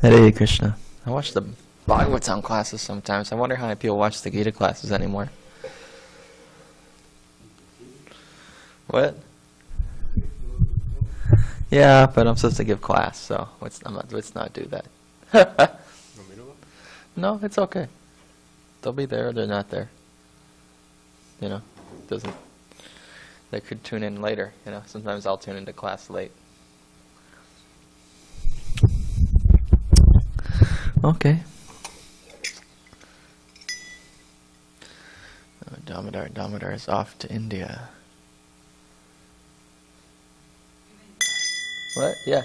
Hare Krishna. I watch the Bhagavatam classes sometimes. I wonder how many people watch the Gita classes anymore. What? Yeah, but I'm supposed to give class, so let's not do that. No, it's okay. They'll be there or they're not there. You know, doesn't. They could tune in later. You know, sometimes I'll tune into class late. Okay. Damodar is off to India. What? Yeah.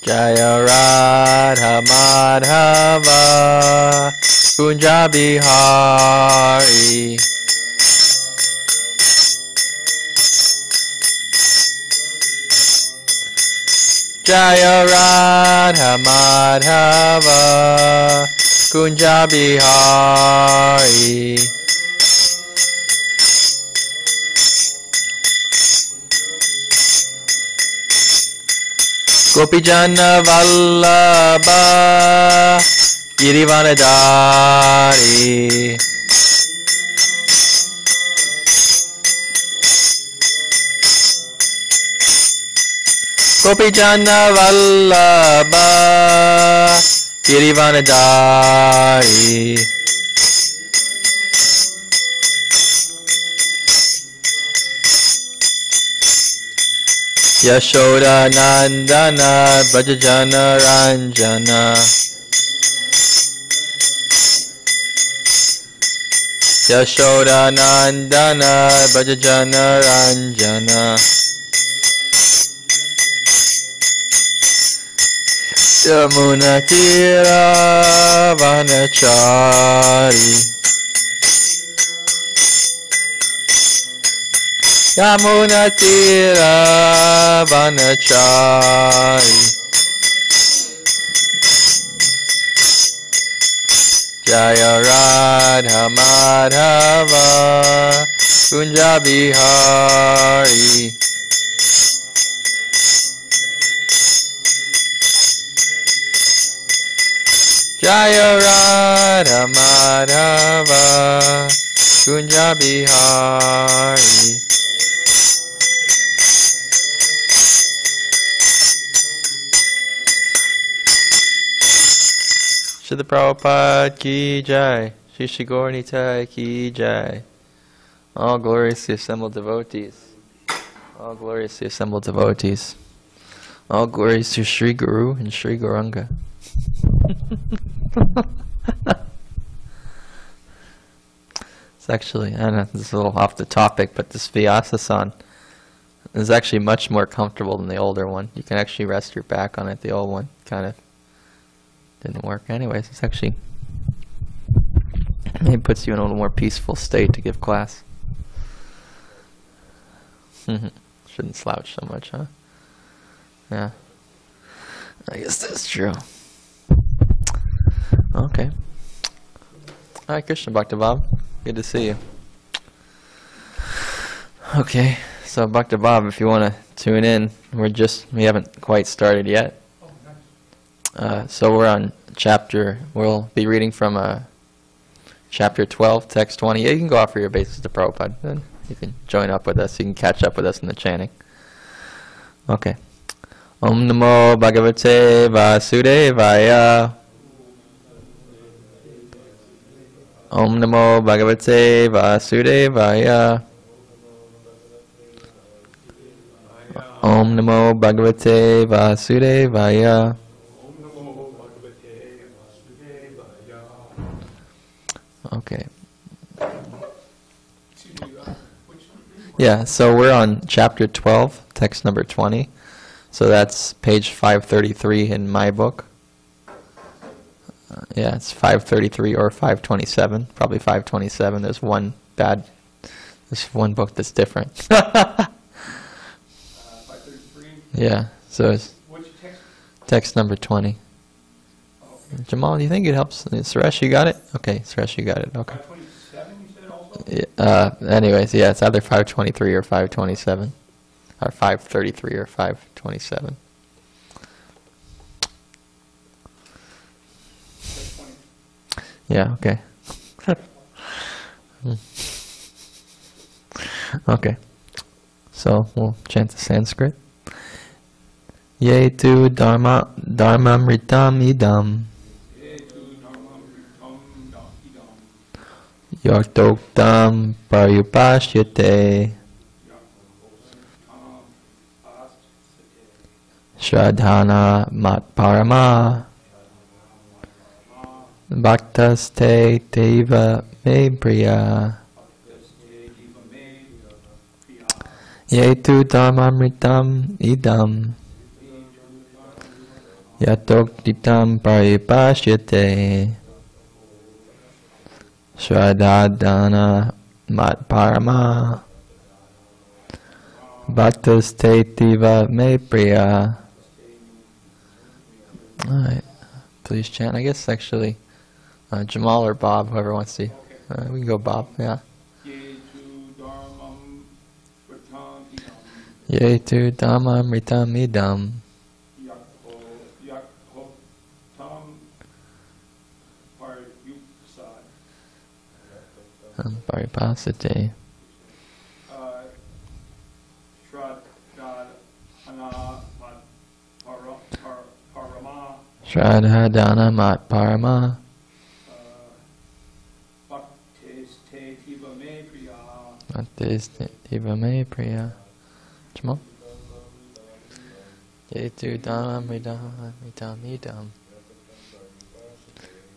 Jaya Radha Madhava Kunja Bihari Jaya Radha Madhava Kunja Bihari Gopijana Vallabha Girivanadari Gopijana Vallabha Girivanadari Yashoda Nandana Brajajana Ranjana Yashoda Nandana Brajajana Ranjana Yamuna Tira Vanachari Yamuna Tira Vanachari Jaya Radha Madhava Kunja Bihari Jaya Radha Madhava Kunja Bihari Srila Prabhupada ki jai, Shri Shri Gaur Nitai ki jai. All glorious assembled devotees. All glorious assembled devotees. All glories to Sri Guru and Sri Gauranga. It's actually, I don't know, this is a little off the topic, but this Vyasa-san is actually much more comfortable than the older one. You can actually rest your back on it. The old one kind of didn't work. Anyways, it's actually, it puts you in a little more peaceful state to give class. Shouldn't slouch so much, huh? Yeah. I guess that's true. Okay. Hi, Krishna Bhakta-Bob. Good to see you. Okay, so Bhakta-Bob, if you want to tune in, we haven't quite started yet. So we're on we'll be reading from chapter 12, text 20. Yeah, you can go offer your obeisance to Prabhupada. Then you can join up with us. You can catch up with us in the chanting. Okay. Om Namo Bhagavate Vasudevaya. Om Namo Bhagavate Vasudevaya. Om Namo Bhagavate Vasudevaya. Okay. Yeah, so we're on chapter 12, text number 20. So that's page 533 in my book. Yeah, it's 533 or 527. Probably 527. There's one book that's different. 533? Yeah. So it's Which text? text number 20. Okay. Jamal, do you think it helps? Suresh, you got it? Okay, Suresh, you got it. Okay. 527, you said also? Anyways, yeah, it's either 523 or 527. Or 533 or 527. That's 20. Yeah, okay. Okay. So we'll chant the Sanskrit. Ye tu dharmamritam idam. Yaktoktam paryupashyate. Shradhana matparama. Bhaktaste teva me priya. Ye tu dharmamritam idam. Yatoktitam paripashyate. Shradhana matparama. Bhaktaste teva me priya. Alright, please chant. I guess actually Jamal or Bob, whoever wants to. We can go Bob, yeah. Ye tu dhammam ritam idam. Paripasate. Shradhana mat parama. Bhaktaste tiva me priya. Jamal? Ye tu dhammam ritam idam.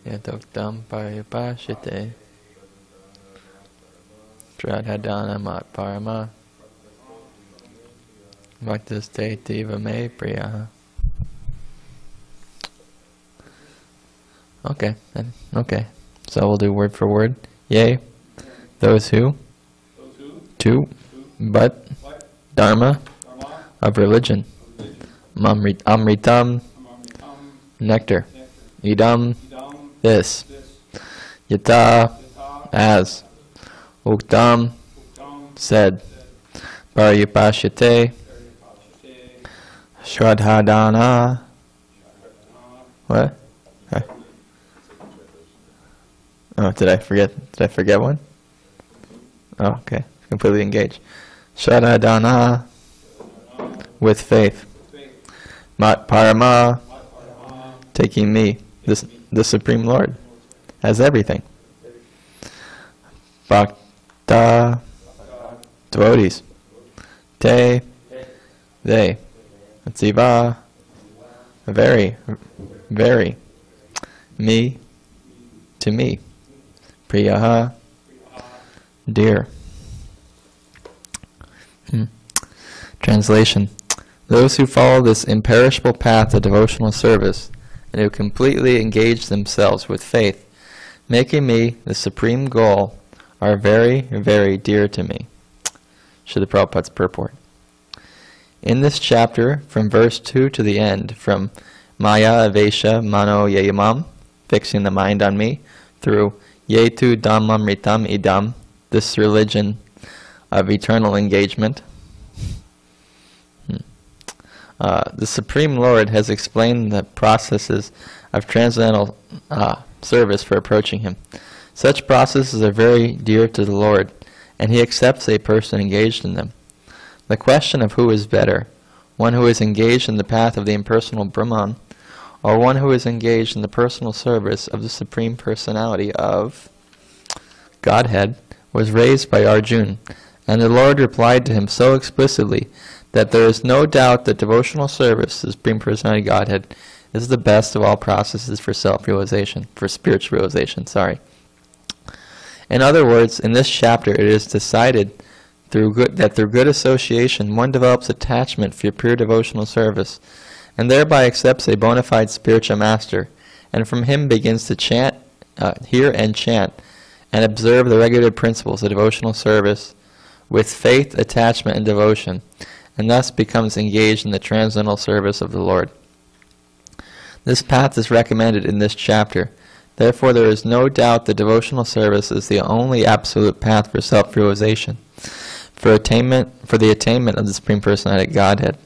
Yatoktam paripashite. Shradhana mat parama. Bhaktaste tiva me priya. Okay, okay. So we'll do word for word. Yea, those who, to, but, dharma, of religion. Amritam, nectar. Idam, this. Yata, as. Uktam, said. Paryupashyate, Shradhadana. What? Oh, did I forget one? Oh, okay. Completely engaged. Shradhadana, with faith. Mat parama, taking me, the Supreme Lord, as everything. Bhakta, devotees. Te, they. Tsiva, very, very. Me, to me. Priyaha, dear. Translation. Those who follow this imperishable path of devotional service and who completely engage themselves with faith, making me the supreme goal, are very, very dear to me. Srila Prabhupada's purport. In this chapter, from verse 2 to the end, from Maya Avesha Mano Yayamam, fixing the mind on me, through Yetu Dhammam Ritam Idam, this religion of eternal engagement, the Supreme Lord has explained the processes of transcendental service for approaching Him. Such processes are very dear to the Lord, and He accepts a person engaged in them. The question of who is better, one who is engaged in the path of the impersonal Brahman, or one who is engaged in the personal service of the Supreme Personality of Godhead, was raised by Arjuna, and the Lord replied to him so explicitly that there is no doubt that devotional service to the Supreme Personality of Godhead is the best of all processes for self-realization, for spiritual realization, In other words, in this chapter it is decided that through good association one develops attachment for pure devotional service, and thereby accepts a bona fide spiritual master, and from him begins to hear and chant, and observe the regulative principles of devotional service with faith, attachment, and devotion, and thus becomes engaged in the transcendental service of the Lord. This path is recommended in this chapter. Therefore, there is no doubt that devotional service is the only absolute path for self-realization, for the attainment of the Supreme Personality Godhead.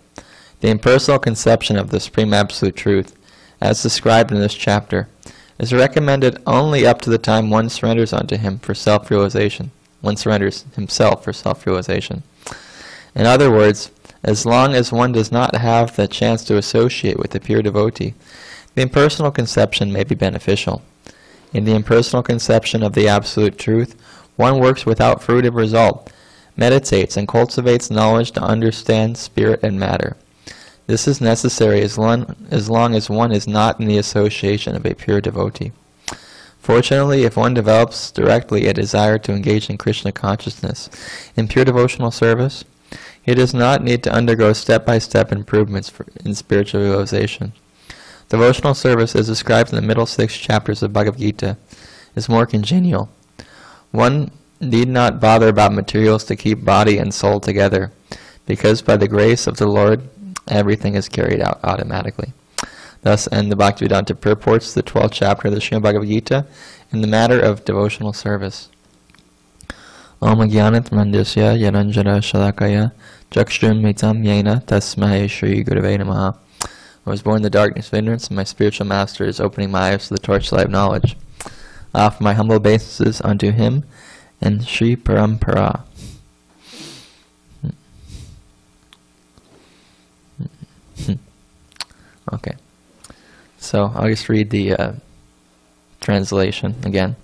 The impersonal conception of the Supreme Absolute Truth, as described in this chapter, is recommended only up to the time one surrenders unto Him for self-realization. One surrenders himself for self-realization. In other words, as long as one does not have the chance to associate with the pure devotee, the impersonal conception may be beneficial. In the impersonal conception of the Absolute Truth, one works without fruitive result, meditates and cultivates knowledge to understand spirit and matter. This is necessary as long as one is not in the association of a pure devotee. Fortunately, if one develops directly a desire to engage in Krishna consciousness in pure devotional service, he does not need to undergo step-by-step improvements in spiritual realization. Devotional service, as described in the middle 6 chapters of Bhagavad Gita, is more congenial. One need not bother about materials to keep body and soul together, because by the grace of the Lord, everything is carried out automatically. Thus end the Bhaktivedanta purports, the 12th chapter of the Srimad Bhagavad Gita, in the matter of devotional service. Om Gyanat Mandasya Yaranjana Shalakaya Jakshrum Mitam Yena Tasmai Shri Gurave Namaha. I was born in the darkness of ignorance, and my spiritual master is opening my eyes to the torchlight of knowledge. I offer my humble obeisances unto him and Sri Parampara. Okay, so I'll just read the translation again.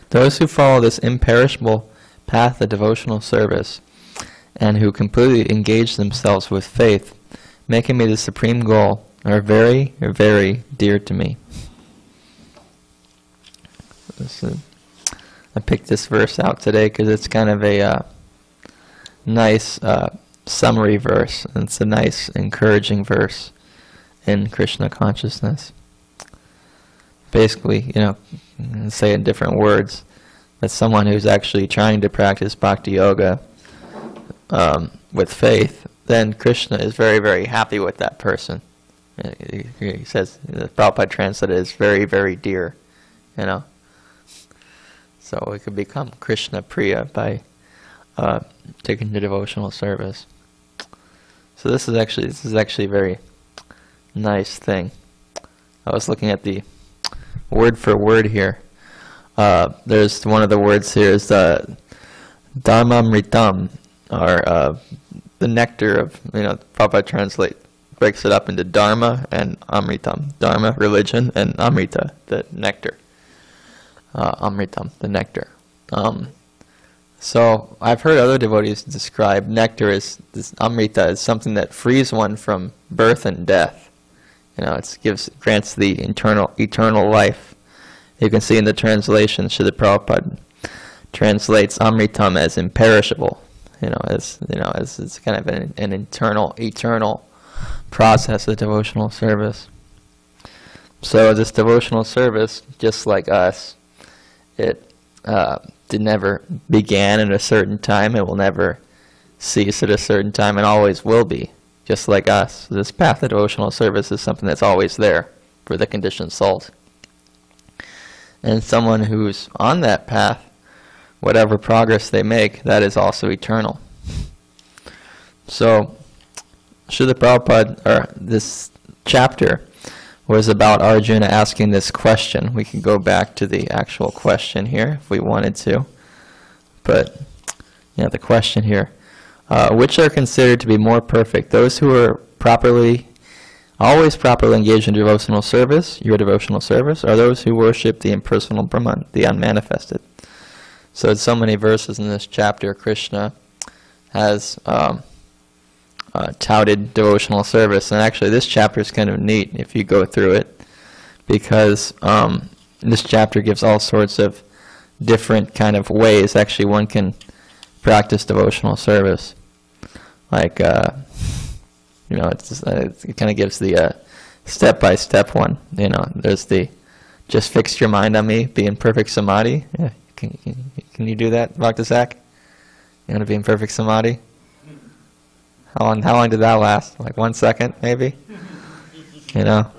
Those who follow this imperishable path of devotional service and who completely engage themselves with faith, making me the supreme goal, are very, very dear to me. I picked this verse out today because it's kind of a nice summary verse, and it's a nice encouraging verse in Krishna consciousness. Basically, say in different words, that someone who's actually trying to practice bhakti yoga with faith, then Krishna is very, very happy with that person. He says, the Prabhupada translated is very, very dear, So we could become Krishna Priya by taking the devotional service. So this is actually a very nice thing. I was looking at the word for word here. There's one of the words here is Dharmamritam, or the nectar of, Prabhupada breaks it up into Dharma and Amritam. Dharma, religion, and Amrita, the nectar. Amritam, the nectar. So I've heard other devotees describe nectar as, this Amrita, as something that frees one from birth and death. It grants the eternal life. You can see in the translation, Srila Prabhupada translates Amritam as imperishable. As it's kind of an eternal process of devotional service. So this devotional service, just like us, it never began at a certain time. It will never cease at a certain time, and always will be. Just like us, this path of devotional service is something that's always there for the conditioned souls. And someone who's on that path, whatever progress they make, that is also eternal. So, Srila Prabhupada, or this chapter, was about Arjuna asking this question. We can go back to the actual question here if we wanted to. But, the question here. Which are considered to be more perfect? Those who are always properly engaged in devotional service, your devotional service, or those who worship the impersonal Brahman, the unmanifested? So in so many verses in this chapter, Krishna has touted devotional service. And actually this chapter is kind of neat if you go through it, because this chapter gives all sorts of different kind of ways actually one can practice devotional service. Like, it kind of gives the step-by-step one. There's the just fix your mind on me, be in perfect samadhi. Yeah, can you do that, Bhakti Zach? You want to be in perfect samadhi? How long did that last? Like 1 second, maybe? You know?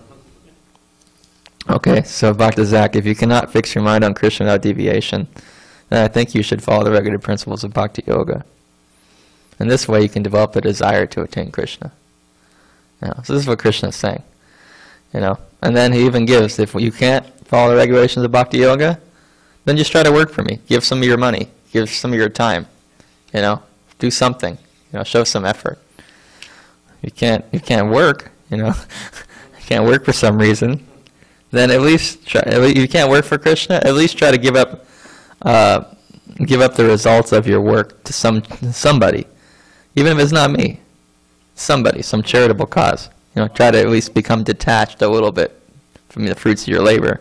Okay, so Bhakti Zach, if you cannot fix your mind on Krishna without deviation, then I think you should follow the regular principles of Bhakti Yoga. And this way you can develop a desire to attain Krishna. You know, so this is what Krishna is saying. You know, and then he even gives, if you can't follow the regulations of Bhakti Yoga, then just try to work for me. Give some of your money. Give some of your time. You know, do something. You know, show some effort. You can't work. You know, you can't work for some reason. Then at least try. You can't work for Krishna. At least try to give up the results of your work to somebody, even if it's not me. Somebody, some charitable cause. You know, try to at least become detached a little bit from the fruits of your labor.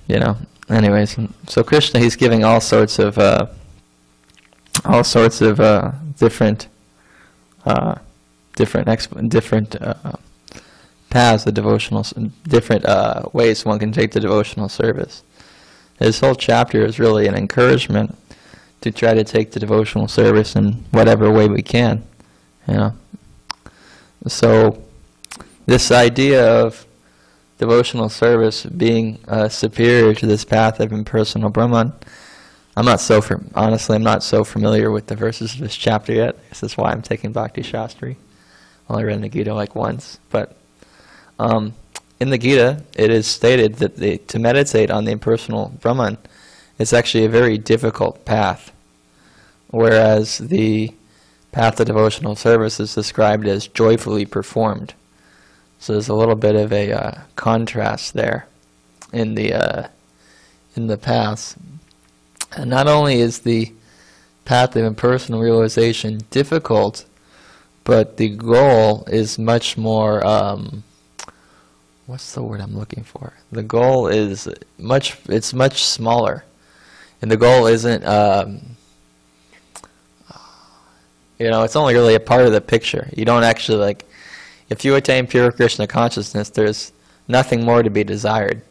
You know. Anyways, so Krishna, he's giving all sorts of different paths of devotional, different ways one can take the devotional service. This whole chapter is really an encouragement to try to take the devotional service in whatever way we can. You know. So this idea of devotional service being superior to this path of impersonal Brahman, I'm not so familiar with the verses of this chapter yet. This is why I'm taking Bhakti Shastri. I only read the Gita like once, but in the Gita it is stated that to meditate on the impersonal Brahman is actually a very difficult path, whereas the path of devotional service is described as joyfully performed. So there's a little bit of a contrast there in the paths. And not only is the path of impersonal realization difficult, but the goal is much more, what's the word I'm looking for? The goal is much smaller. And the goal isn't, you know, it's only really a part of the picture. You don't actually, like, if you attain pure Krishna consciousness, there's nothing more to be desired.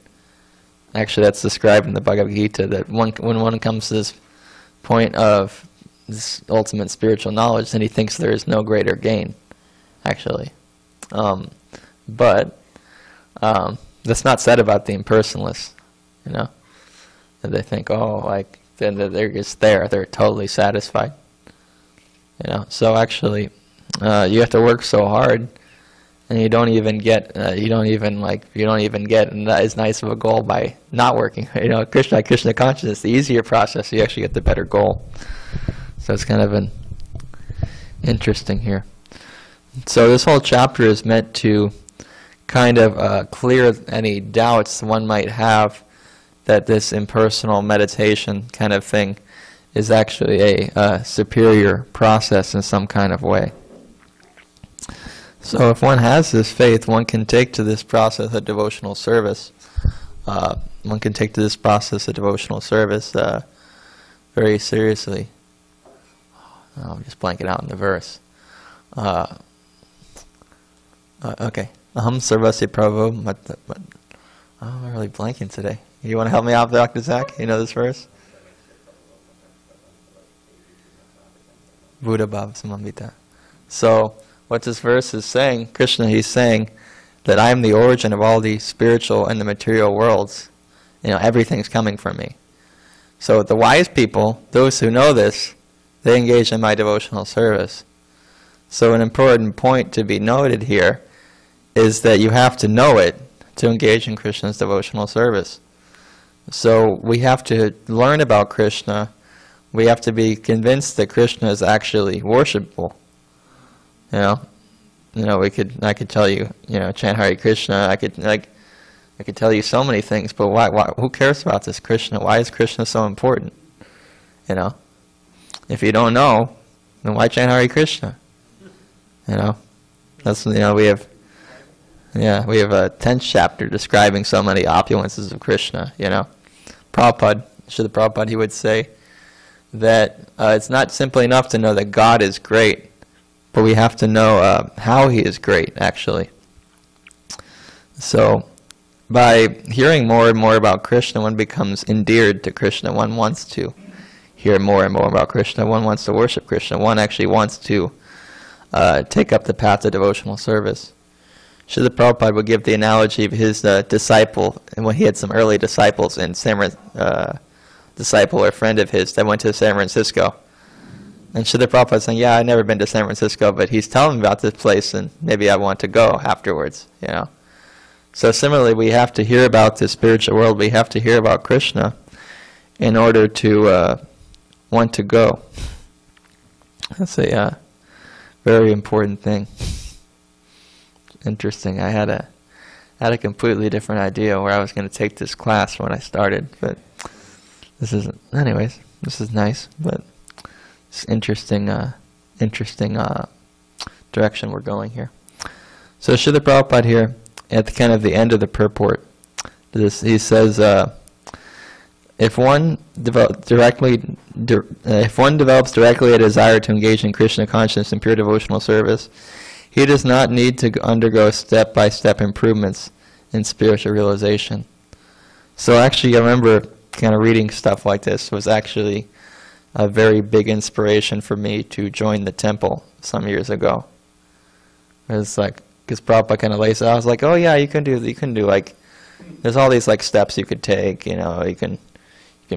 Actually, that's described in the Bhagavad Gita, that when one comes to this point of this ultimate spiritual knowledge, then he thinks there is no greater gain, actually. But that's not said about the impersonalists, you know. That they think, oh, like, then they're just there, they're totally satisfied. You know, so actually, you have to work so hard, and you don't even get as nice of a goal by not working. You know, Krishna consciousness, the easier process, you actually get the better goal. So it's kind of an interesting here. So this whole chapter is meant to kind of clear any doubts one might have that this impersonal meditation kind of thing is actually a superior process in some kind of way. So if one has this faith, one can take to this process of devotional service. Very seriously. Oh, I'm just blanking out in the verse. Okay. Aham sarvasya Prabhu. I'm really blanking today. You want to help me out, Dr. Zach? You know this verse? Buddha Bhava Samambita. So, what this verse is saying, Krishna, he's saying that I am the origin of all the spiritual and the material worlds. You know, everything's coming from me. So the wise people, those who know this, they engage in my devotional service. So an important point to be noted here is that you have to know it to engage in Krishna's devotional service. So we have to learn about Krishna. We have to be convinced that Krishna is actually worshipable. I could tell you, chant Hare Krishna. I could tell you so many things, but why? Who cares about this Krishna? Why is Krishna so important? If you don't know, then why chant Hare Krishna? That's we have a 10th chapter describing so many opulences of Krishna. Prabhupada, Srila Prabhupada, he would say that it's not simply enough to know that God is great, but we have to know how He is great, actually. So, by hearing more and more about Krishna, one becomes endeared to Krishna. One wants to, hear more and more about Krishna. One wants to worship Krishna. One actually wants to take up the path of devotional service. Srila Prabhupada would give the analogy of his disciple, and when he had some early disciples in disciple or friend of his that went to San Francisco. And Srila Prabhupada saying, yeah, I've never been to San Francisco, but he's telling me about this place, and maybe I want to go afterwards, you know. So similarly, we have to hear about the spiritual world. We have to hear about Krishna in order to want to go. That's a very important thing. Interesting. I had a completely different idea where I was going to take this class when I started, but this isn't. Anyways, this is nice, but it's interesting. Interesting direction we're going here. So Srila Prabhupada here, at the kind of the end of the purport, he says, if one develops directly a desire to engage in Krishna consciousness and pure devotional service, he does not need to undergo step-by-step improvements in spiritual realization. So actually, I remember kind of reading stuff like this was actually a very big inspiration for me to join the temple some years ago. It's like, because Prabhupada kind of lays it out, I was like, oh yeah, you can do like, there's all these like steps you could take, you know, you can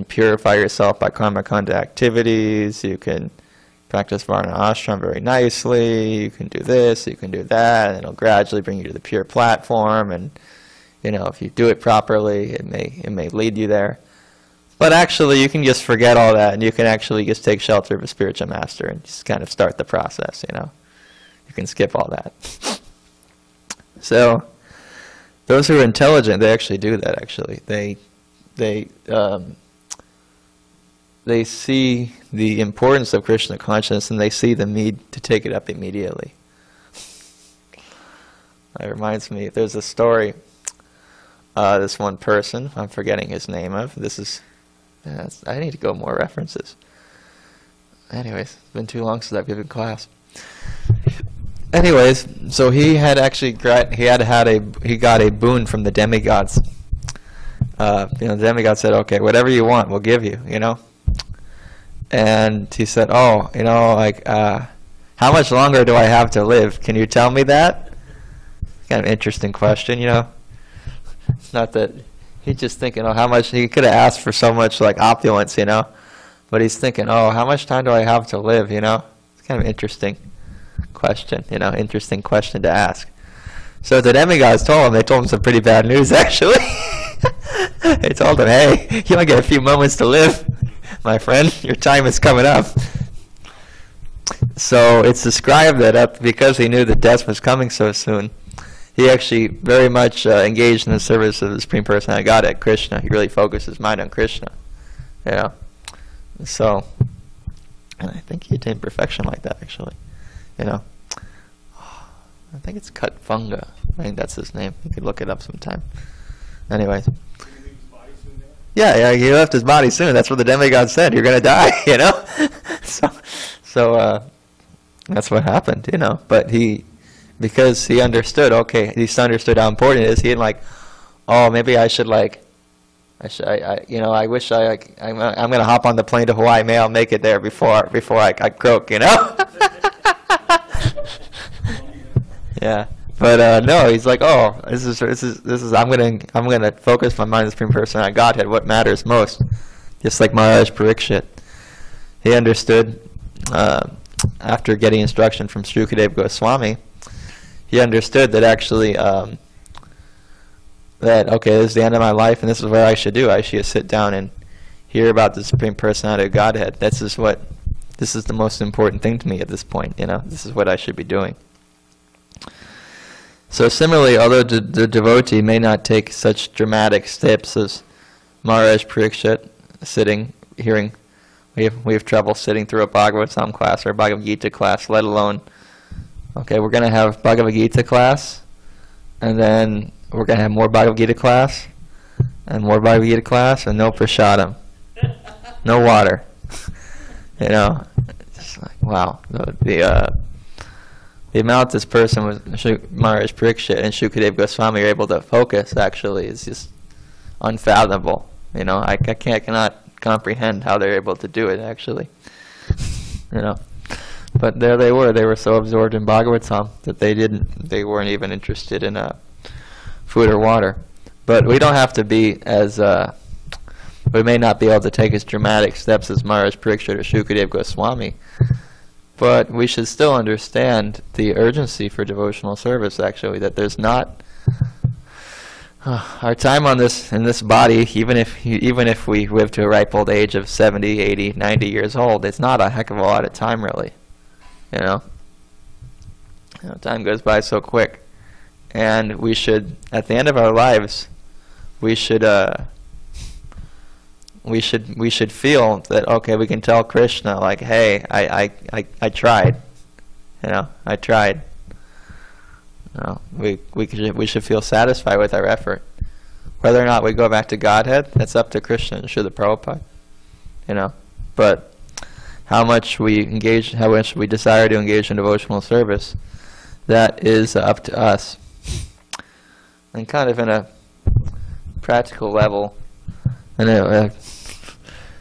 purify yourself by karma kanda activities, you can practice varna ashram very nicely, you can do this, you can do that, and it'll gradually bring you to the pure platform, and you know, if you do it properly, it may lead you there. But actually, you can just forget all that, and you can actually just take shelter of a spiritual master and just kind of start the process, you know. You can skip all that. So, those who are intelligent, they actually do that, actually. They see the importance of Krishna consciousness, and they see the need to take it up immediately. That reminds me, there's a story, this one person, I'm forgetting his name of, I need to go more references. Anyways, it's been too long since I've given class. Anyways, so he had actually he got a boon from the demigods. The demigod said, okay, whatever you want, we'll give you, you know. And he said, oh, you know, like, how much longer do I have to live? Can you tell me that? Kind of interesting question, you know. Not that he's just thinking, oh, how much, he could have asked for so much, like, opulence, you know. But he's thinking, oh, how much time do I have to live, you know. It's kind of interesting question, you know, interesting question to ask. So the demigods they told him some pretty bad news, actually. They told him, hey, you only get a few moments to live, my friend. Your time is coming up. So it's described that because he knew that death was coming so soon, he actually very much engaged in the service of the Supreme Personality of Godhead, Krishna. He really focused his mind on Krishna. You know? So, and I think he attained perfection like that, actually. You know? I think it's Katfunga. I think that's his name. You could look it up sometime. Anyways. Yeah, he left his body soon. That's what the demigod said. You're going to die, you know? So that's what happened, you know. But because he understood, he understood how important it is, he didn't like, oh, maybe I should like, I wish I'm going to hop on the plane to Hawaii. Maybe I'll make it there before I croak, you know? Yeah. But no, he's like, oh, this is. I'm gonna focus my mind on the Supreme Personality of Godhead. What matters most? Just like Maharaj Parikshit, he understood after getting instruction from Shukadeva Goswami. He understood that actually that this is the end of my life, and this is what I should do. I should sit down and hear about the Supreme Personality of Godhead. This is the most important thing to me at this point. You know, this is what I should be doing. So similarly, although the devotee may not take such dramatic steps as Maharaj Parikshit, sitting, hearing, we have trouble sitting through a Bhagavad class or a Bhagavad Gita class, let alone, okay, we're going to have Bhagavad Gita class, and then we're going to have more Bhagavad Gita class, and more Bhagavad Gita class, and no prasadam, no water. You know, it's like, wow, the amount this person was, Maharaj Parikshit and Shukadeva Goswami, are able to focus actually is just unfathomable. You know, I cannot comprehend how they're able to do it, actually. But there they were so absorbed in Bhagavatam that they weren't even interested in food or water. But we don't have to be as, we may not be able to take as dramatic steps as Maharaj Parikshit or Shukadev Goswami, but we should still understand the urgency for devotional service, actually, that there's not, our time on this, in this body, even if we live to a ripe old age of 70, 80, 90 years old, it's not a heck of a lot of time, really. Time goes by so quick. And we should, at the end of our lives, we should feel that, okay, we can tell Krishna, like, hey, I tried. I tried. We should feel satisfied with our effort. Whether or not we go back to Godhead, that's up to Krishna and Srila Prabhupada. But how much we desire to engage in devotional service, that is up to us. And kind of in a practical level, and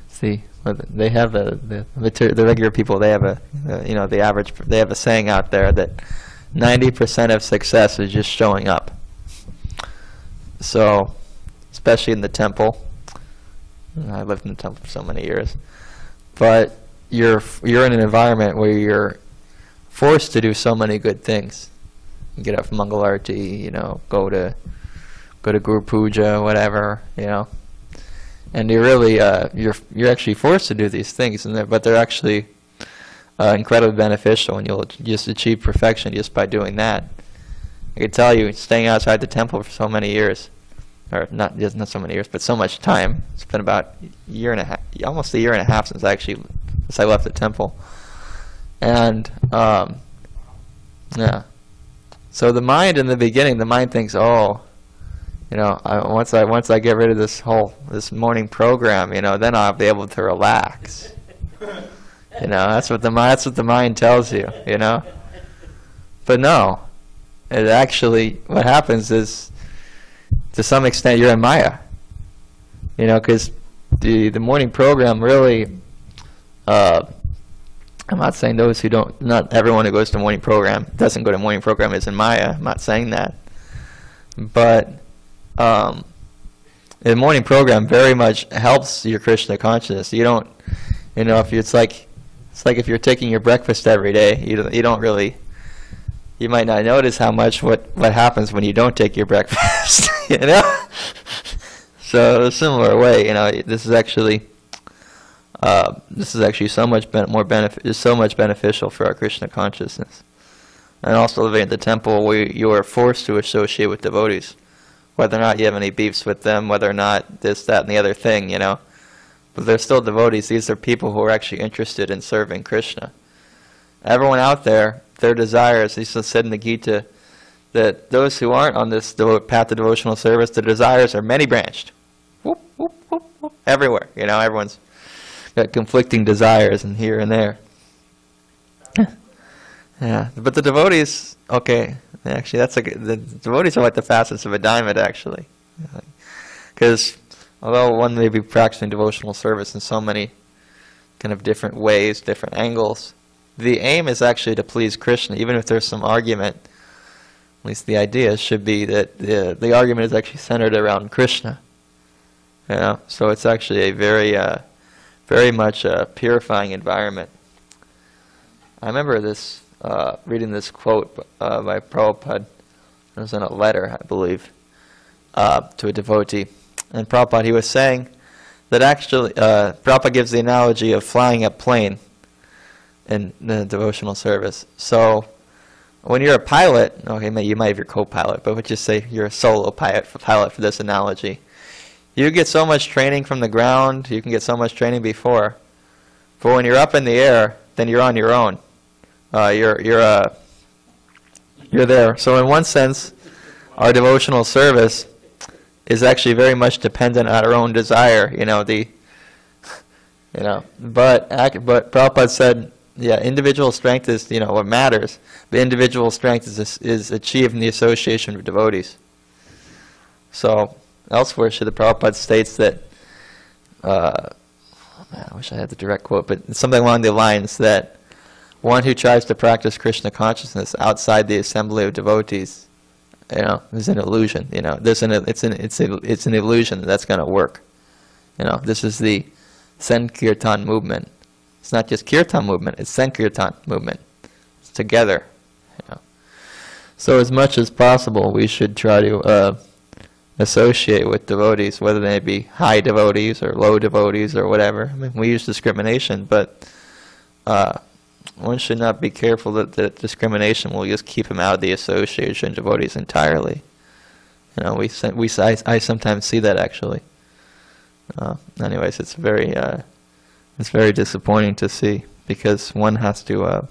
see, they have the regular people. They have the average. They have a saying out there that 90% of success is just showing up. So, especially in the temple, I lived in the temple for so many years, but you're in an environment where you're forced to do so many good things. You get up from Mangal Arati, go to Guru Puja, whatever, and you're really you're actually forced to do these things, but they're actually incredibly beneficial, and you'll just achieve perfection just by doing that. I can tell you, staying outside the temple for so many years, or not so many years, but so much time. It's been about a year and a half, almost a year and a half since I left the temple, and yeah. So the mind in the beginning, the mind thinks, oh, once I get rid of this morning program, then I'll be able to relax. That's what the mind tells you, But no, it actually, what happens is, to some extent, you're in Maya. Because the morning program really, I'm not saying those who don't, not everyone who goes to morning program, doesn't go to morning program is in Maya. I'm not saying that. But the morning program very much helps your Krishna consciousness. You don't, if it's like if you're taking your breakfast every day, you don't really, you might not notice how much what happens when you don't take your breakfast. So a similar way, this is actually so much beneficial for our Krishna consciousness. And also living at the temple where you are forced to associate with devotees, whether or not you have any beefs with them, whether or not this, that, and the other thing, But they're still devotees. These are people who are actually interested in serving Krishna. Everyone out there, their desires, he said in the Gita, that those who aren't on this path of devotional service, the desires are many-branched. Whoop, whoop, whoop, whoop, everywhere. Everyone's got conflicting desires and here and there. Yeah, but the devotees, okay, actually, the devotees are like the facets of a diamond, actually. Because although one may be practicing devotional service in so many kind of different ways, different angles, the aim is actually to please Krishna, even if there's some argument. At least the idea should be that the argument is actually centered around Krishna. So it's actually a very much purifying environment. I remember reading this quote by Prabhupada. It was in a letter, I believe, to a devotee. And Prabhupada, he was saying that actually, Prabhupada gives the analogy of flying a plane in the devotional service. So when you're a pilot, okay, you might have your co-pilot, but let's just say you're a solo pilot for this analogy. You get so much training from the ground, you can get so much training before. But when you're up in the air, then you're on your own. You're there. So in one sense, our devotional service is actually very much dependent on our own desire. But Prabhupada said, yeah, individual strength is what matters. But individual strength is achieved in the association with devotees. So elsewhere, Srila Prabhupada states that man, I wish I had the direct quote, but something along the lines that one who tries to practice Krishna consciousness outside the assembly of devotees, is an illusion. It's an illusion that's going to work. This is the SanKirtan movement. It's not just Kirtan movement, it's SanKirtan movement. It's together. So as much as possible, we should try to associate with devotees, whether they be high devotees or low devotees or whatever. I mean, we use discrimination, but one should not be careful that discrimination will just keep him out of the association of devotees entirely. I sometimes see that actually. Anyways, it's very disappointing to see, because one has to.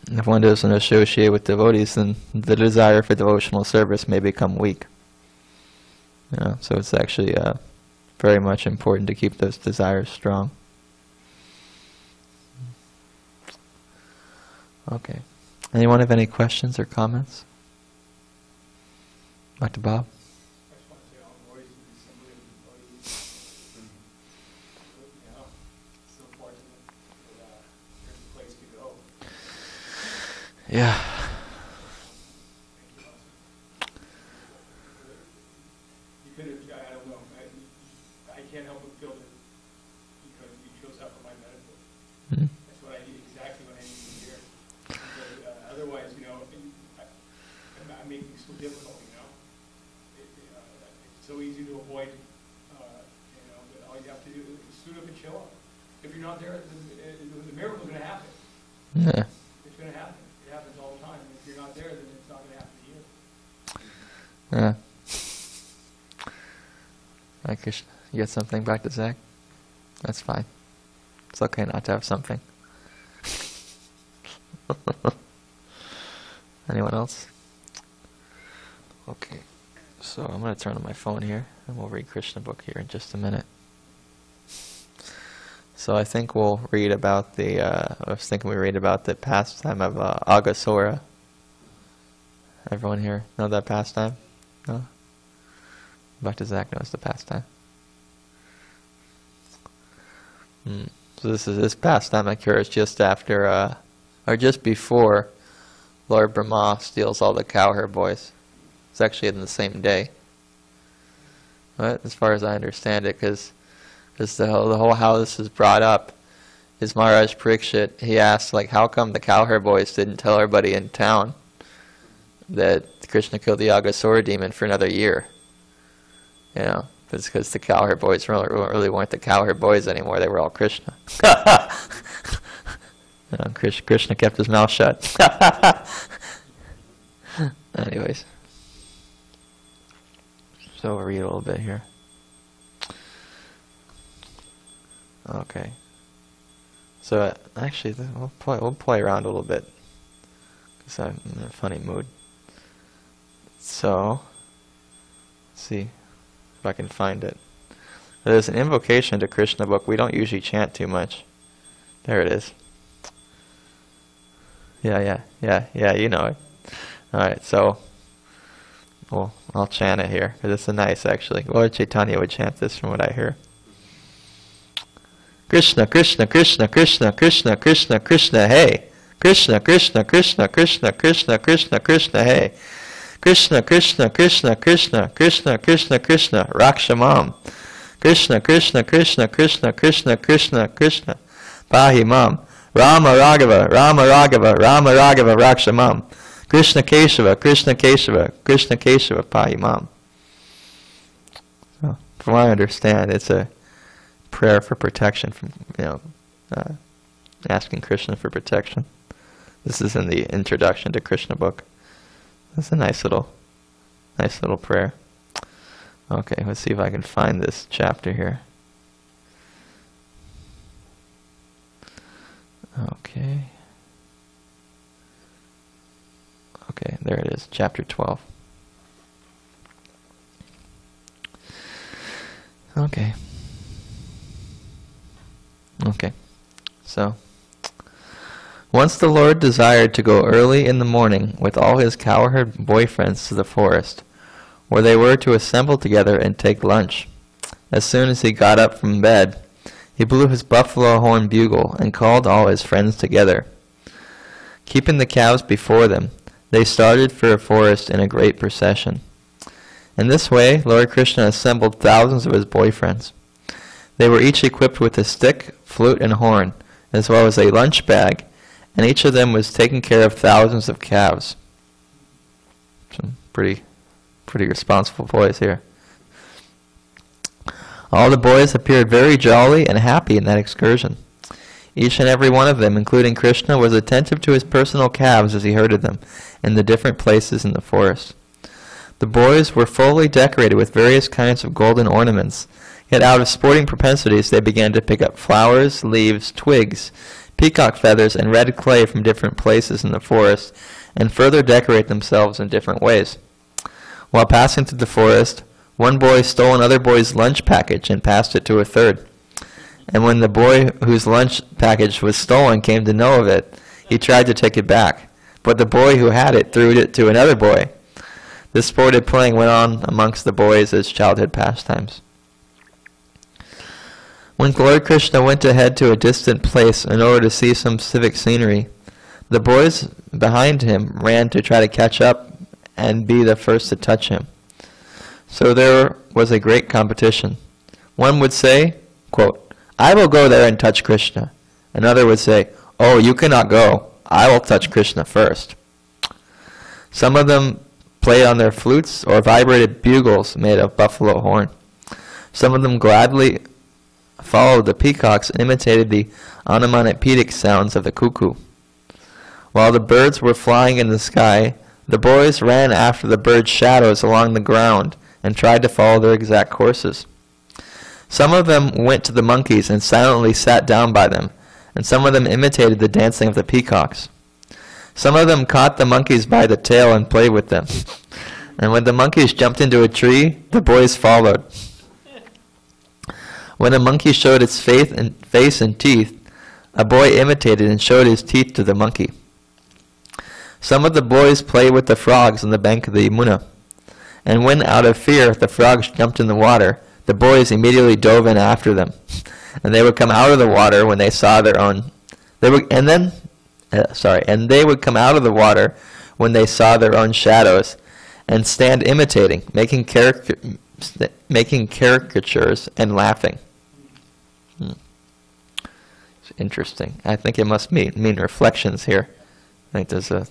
If one doesn't associate with devotees, then the desire for devotional service may become weak. So it's actually very much important to keep those desires strong. Okay. Anyone have any questions or comments? Dr. Bob? I just want to say all the boys in the assembly of devotees, it's so fortunate that there's a place to go. Yeah. You could have, I don't know, I can't help but feel that because you chose that for my medical. Mm-hmm. That's what I need, exactly what I need to hear. Because, otherwise, I'm making it so difficult, it's so easy to avoid, but all you have to do is suit up and show up. If you're not there, the miracle's going to happen. Yeah. It's going to happen. It happens all the time. If you're not there, then it's not going to happen to you. Yeah. Hare Krishna. You got something back to Zach? That's fine. It's okay not to have something. Anyone else? Okay. So I'm going to turn on my phone here, and we'll read Krishna book here in just a minute. So I think we'll read about I was thinking we read about the pastime of Agasura. Everyone here know that pastime? No? Dr. Zach knows the pastime. So this pastime occurs just after, or just before Lord Brahma steals all the cowherd boys. It's actually in the same day. Right? As far as I understand it, because the whole how this is brought up is Maharaj Parikshit. He asked, how come the cowherd boys didn't tell everybody in town that Krishna killed the Agasura demon for another year? It's because the cowherd boys really weren't the cowherd boys anymore. They were all Krishna. Krishna kept his mouth shut. Anyways. So we'll read a little bit here. Okay. So actually, we'll play around a little bit, because I'm in a funny mood. So, let's see if I can find it. There's an invocation to Krishna book. We don't usually chant too much. There it is. Yeah, you know it. Alright, so I'll chant it here, because it's nice actually. Lord Chaitanya would chant this from what I hear. Krishna, Krishna, Krishna, Krishna, Krishna, Krishna, Krishna, hey. Krishna, Krishna, Krishna, Krishna, Krishna, Krishna, Krishna, hey. Krishna, Krishna, Krishna, Krishna, Krishna, Krishna, Krishna, Rakshamam. Krishna, Krishna, Krishna, Krishna, Krishna, Krishna, Krishna, Pahimam. Rama Raghava, Rama Raghava, Rama Raghava, Rakshamam. Krishna Keshava, Krishna Keshava, Krishna Keshava, Pahimam. So, from what I understand, it's a prayer for protection from, asking Krishna for protection. This is in the introduction to Krishna book. It's a nice little prayer. Okay, let's see if I can find this chapter here. Okay. Okay, there it is, chapter 12. Okay. So, once the Lord desired to go early in the morning with all his cowherd boyfriends to the forest, where they were to assemble together and take lunch. As soon as he got up from bed, he blew his buffalo horn bugle and called all his friends together. Keeping the cows before them, they started for a forest in a great procession. In this way, Lord Krishna assembled thousands of his boyfriends. They were each equipped with a stick, flute, and horn, as well as a lunch bag, and each of them was taking care of thousands of calves. Some pretty responsible boys here. All the boys appeared very jolly and happy in that excursion. Each and every one of them, including Krishna, was attentive to his personal calves as he herded them in the different places in the forest. The boys were fully decorated with various kinds of golden ornaments, yet out of sporting propensities they began to pick up flowers, leaves, twigs, peacock feathers, and red clay from different places in the forest, and further decorate themselves in different ways. While passing through the forest, one boy stole another boy's lunch package and passed it to a third. And when the boy whose lunch package was stolen came to know of it, he tried to take it back. But the boy who had it threw it to another boy. This sportive playing went on amongst the boys as childhood pastimes. When Lord Krishna went ahead to a distant place in order to see some civic scenery, the boys behind him ran to try to catch up and be the first to touch him. So there was a great competition. One would say, quote, "I will go there and touch Krishna." Another would say, "Oh, you cannot go. I will touch Krishna first." Some of them played on their flutes or vibrated bugles made of buffalo horn. Some of them gladly followed the peacocks and imitated the onomatopoeic sounds of the cuckoo. While the birds were flying in the sky, the boys ran after the birds' shadows along the ground and tried to follow their exact courses. Some of them went to the monkeys and silently sat down by them, and some of them imitated the dancing of the peacocks. Some of them caught the monkeys by the tail and played with them. And when the monkeys jumped into a tree, the boys followed. When a monkey showed its face and teeth, a boy imitated and showed his teeth to the monkey. Some of the boys played with the frogs on the bank of the Yamuna. And when, out of fear, the frogs jumped in the water, the boys immediately dove in after them. And they would come out of the water when they saw their own. And they would come out of the water when they saw their own shadows, and stand imitating, making caricatures and laughing. It's interesting. I think it must mean reflections here. I think there's a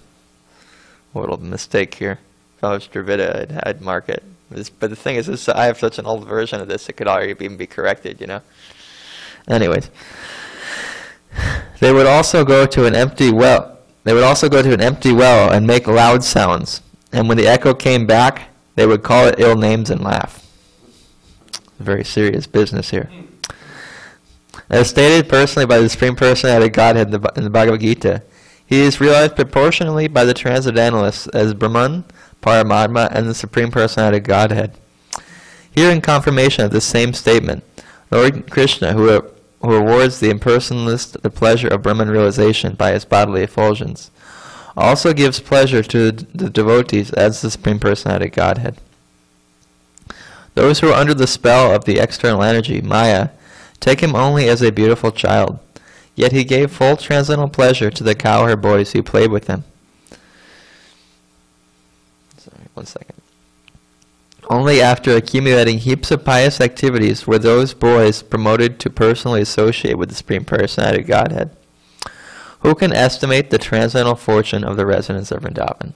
little mistake here. If I was Dravida, I'd mark it. But the thing is, I have such an old version of this, it could already even be corrected, you know. Anyways, they would also go to an empty well. And make loud sounds. And when the echo came back, they would call it ill names and laugh. Very serious business here. As stated personally by the Supreme Personality of Godhead in the Bhagavad Gita, he is realized proportionally by the Transcendentalists as Brahman, Paramatma, and the Supreme Personality of Godhead. Here, in confirmation of this same statement, Lord Krishna, who awards the impersonalist the pleasure of Brahman realization by his bodily effulgence, also gives pleasure to the devotees as the Supreme Personality of Godhead. Those who are under the spell of the external energy, Maya, take him only as a beautiful child, yet he gave full transcendental pleasure to the cowherd boys who played with him. Sorry, 1 second. Only after accumulating heaps of pious activities were those boys promoted to personally associate with the Supreme Personality of Godhead. Who can estimate the transcendental fortune of the residents of Vrindavan?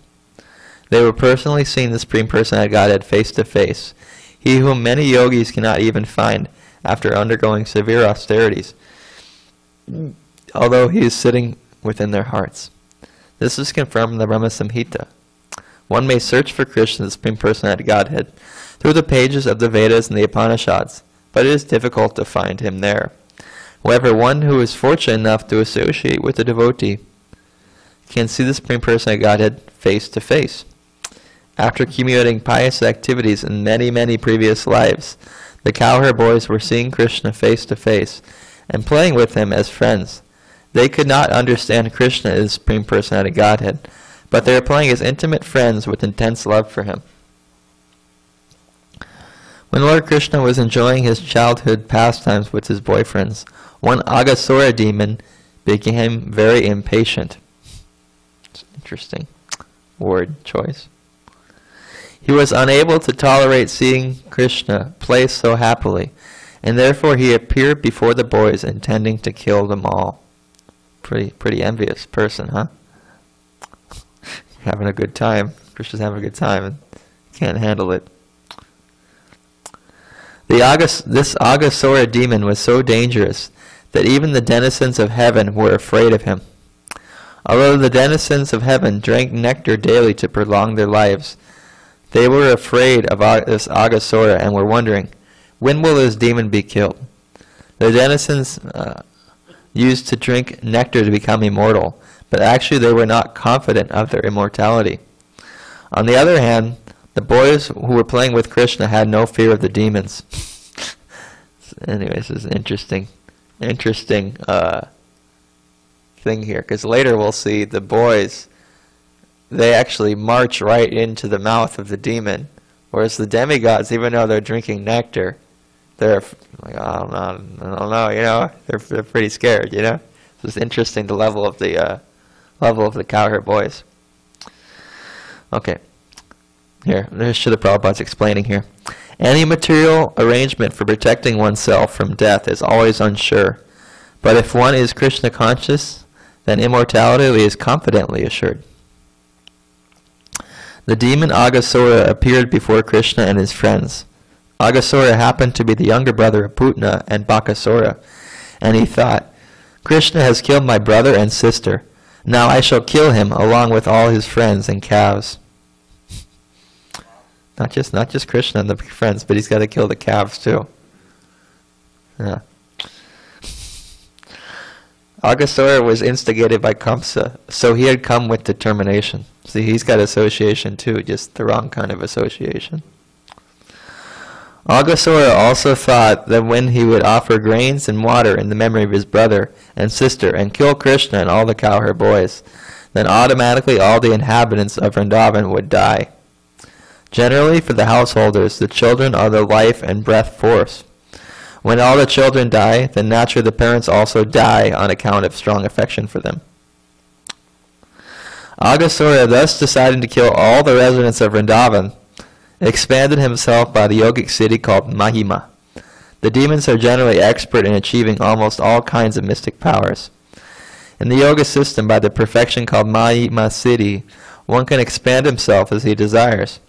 They were personally seeing the Supreme Personality of Godhead face to face, he whom many yogis cannot even find after undergoing severe austerities, although he is sitting within their hearts. This is confirmed in the Brahma Samhita. One may search for Krishna, the Supreme Personality of Godhead, through the pages of the Vedas and the Upanishads, but it is difficult to find him there. However, one who is fortunate enough to associate with a devotee can see the Supreme Personality of Godhead face to face. After accumulating pious activities in many, many previous lives, the cowherd boys were seeing Krishna face to face and playing with him as friends. They could not understand Krishna as the Supreme Personality of Godhead, but they were playing as intimate friends with intense love for him. When Lord Krishna was enjoying his childhood pastimes with his boyfriends, one Aghasura demon became very impatient. It's an interesting word choice. He was unable to tolerate seeing Krishna play so happily, and therefore he appeared before the boys intending to kill them all. Pretty envious person, huh? Having a good time. Krishna's having a good time and can't handle it. This Aghasura demon was so dangerous that even the denizens of heaven were afraid of him. Although the denizens of heaven drank nectar daily to prolong their lives, they were afraid of this Aghasura and were wondering, when will this demon be killed? The denizens used to drink nectar to become immortal, but actually they were not confident of their immortality. On the other hand, the boys who were playing with Krishna had no fear of the demons. Anyways, this is an interesting thing here, because later we'll see the boys, they actually march right into the mouth of the demon, whereas the demigods, even though they're drinking nectar, they're like, oh, I don't know, you know, they're pretty scared, you know. So it's interesting, the level of the cowherd boys. Okay, here's Srila Prabhupada's explaining here. Any material arrangement for protecting oneself from death is always unsure, but if one is Krishna conscious, then immortality is confidently assured. The demon Aghasura appeared before Krishna and his friends. Aghasura happened to be the younger brother of Putna and Bakasura, and he thought, Krishna has killed my brother and sister. Now I shall kill him along with all his friends and calves. Not just Krishna and the friends, but he's got to kill the calves too. Yeah. Aghasura was instigated by Kamsa, so he had come with determination. See, he's got association too, just the wrong kind of association. Aghasura also thought that when he would offer grains and water in the memory of his brother and sister and kill Krishna and all the cowherd boys, then automatically all the inhabitants of Vrindavan would die. Generally, for the householders, the children are the life and breath force. When all the children die, then naturally the parents also die on account of strong affection for them. Aghasura, thus deciding to kill all the residents of Vrindavan, expanded himself by the yogic city called Mahima. The demons are generally expert in achieving almost all kinds of mystic powers. In the yoga system, by the perfection called Mahima city, one can expand himself as he desires.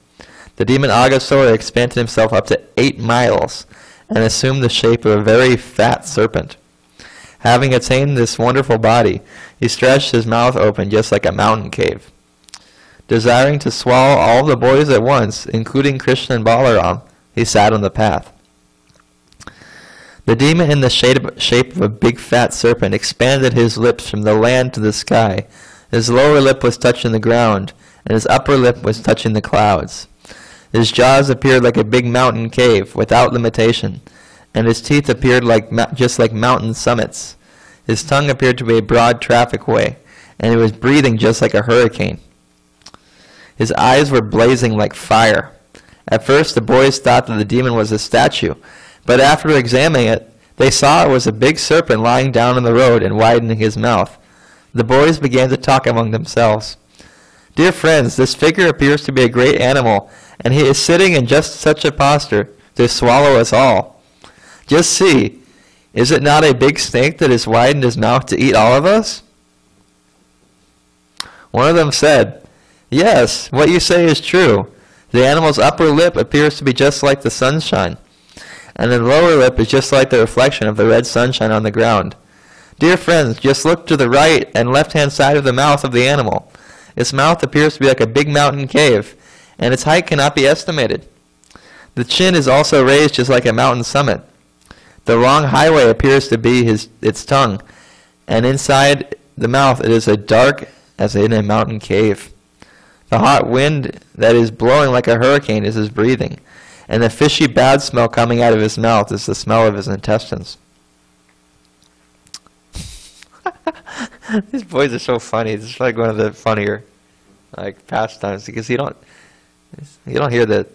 The demon Aghasura expanded himself up to 8 miles and assumed the shape of a very fat serpent. Having attained this wonderful body, he stretched his mouth open just like a mountain cave. Desiring to swallow all the boys at once, including Krishna and Balaram, he sat on the path. The demon in the shape of a big fat serpent expanded his lips from the land to the sky. His lower lip was touching the ground, and his upper lip was touching the clouds. His jaws appeared like a big mountain cave, without limitation, and his teeth appeared just like mountain summits. His tongue appeared to be a broad traffic way, and he was breathing just like a hurricane. His eyes were blazing like fire. At first the boys thought that the demon was a statue, but after examining it, they saw it was a big serpent lying down in the road and widening his mouth. The boys began to talk among themselves. Dear friends, this figure appears to be a great animal, and he is sitting in just such a posture to swallow us all. Just see, is it not a big snake that has widened his mouth to eat all of us? One of them said, Yes, what you say is true. The animal's upper lip appears to be just like the sunshine, and the lower lip is just like the reflection of the red sunshine on the ground. Dear friends, just look to the right and left-hand side of the mouth of the animal. Its mouth appears to be like a big mountain cave, and its height cannot be estimated. The chin is also raised just like a mountain summit. The long highway appears to be its tongue, and inside the mouth it is as dark as in a mountain cave. The hot wind that is blowing like a hurricane is his breathing, and the fishy bad smell coming out of his mouth is the smell of his intestines. These boys are so funny. It's like one of the funnier pastimes, because you don't hear the